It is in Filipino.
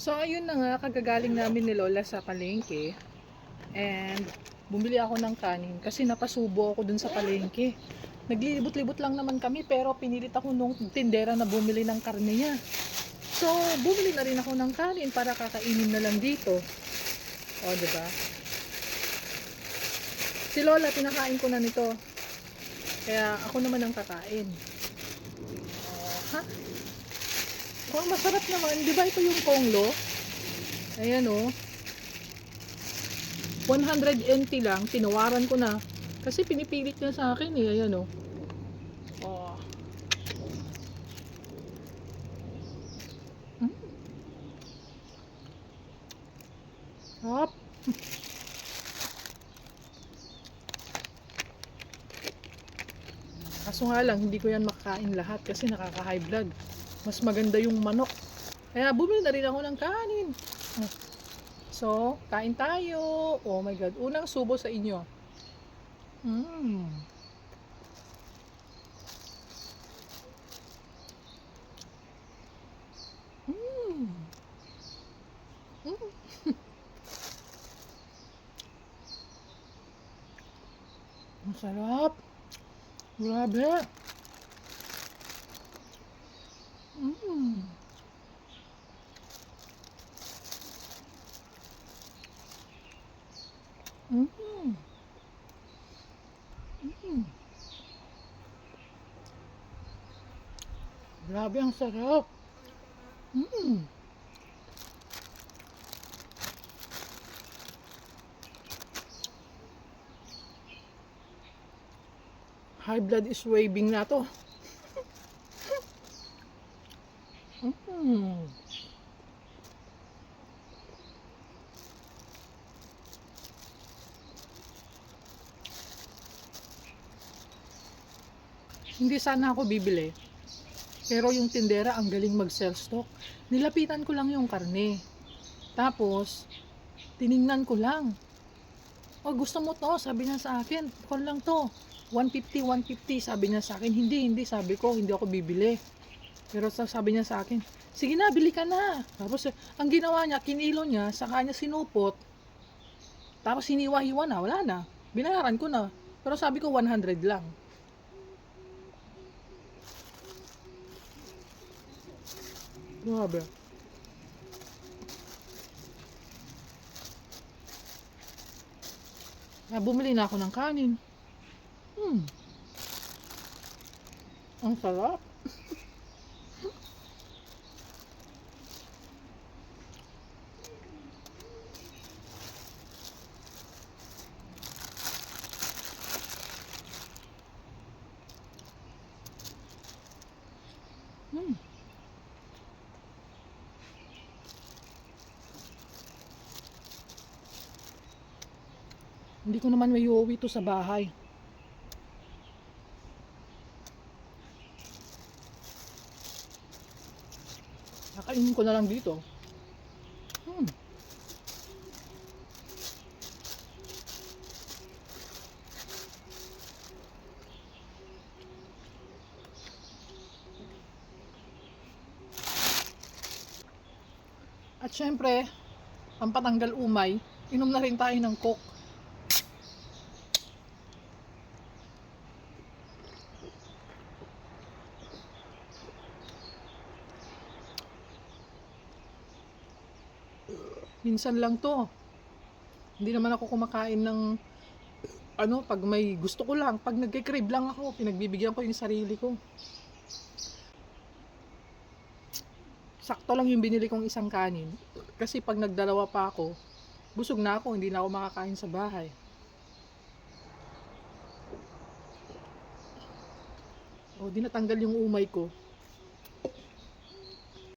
So ayun na nga, kagagaling namin ni Lola sa palengke. And bumili ako ng kanin kasi napasubo ako dun sa palengke. Naglilibot-libot lang naman kami pero pinilit ako nung tindera na bumili ng karne niya. So bumili na rin ako ng kanin para kakainin na lang dito. O, diba? Si Lola, pinakain ko na nito. Kaya ako naman ang kakain. Ha? Oh, masarap naman. Di ba ito yung konglo? Ayan o. 100 NT lang. Tinawaran ko na. Kasi pinipilit niya sa akin eh. Ayan o. Oh. Hop. Kaso nga lang, hindi ko yan makakain lahat kasi nakaka-high blood. Mas maganda yung manok. Kaya bumili na rin ako ng kanin. So, kain tayo. Oh my God. Unang subo sa inyo. Mm. Mm. Mm. Ang sarap. Grabe. Mm. Mm. Mm. Grabe, ang sarap. Mm. High blood is waving na to. Mm. Hindi sana ako bibili. Pero yung tindera ang galing mag-sell stock. Nilapitan ko lang yung karne. Tapos, tiningnan ko lang. Oh, gusto mo to? Sabi niya sa akin. Kon lang to. 150, 150. Sabi niya sa akin. Hindi. Sabi ko, hindi ako bibili. Pero sabi niya sa akin, sige na, bili ka na. Tapos, ang ginawa niya, kinilo niya, saka niya sinupot. Tapos, hiniwa-hiwa na. Wala na. Binayaran ko na. Pero sabi ko, 100 lang. Grabe. Bumili na ako ng kanin. Ang sarap. Hindi ko naman may uwi to sa bahay. Nakainin ko na lang dito. At syempre, pampatanggal umay, inom na rin tayo ng Coke. Minsan lang to. Hindi naman ako kumakain ng pag may gusto ko lang, pag nagke-crave lang ako, pinagbibigyan ko yung sarili ko. Sakto lang yung binili kong isang kanin. Kasi pag nagdalawa pa ako, busog na ako, hindi na ako makakain sa bahay. O, di natanggal yung umay ko.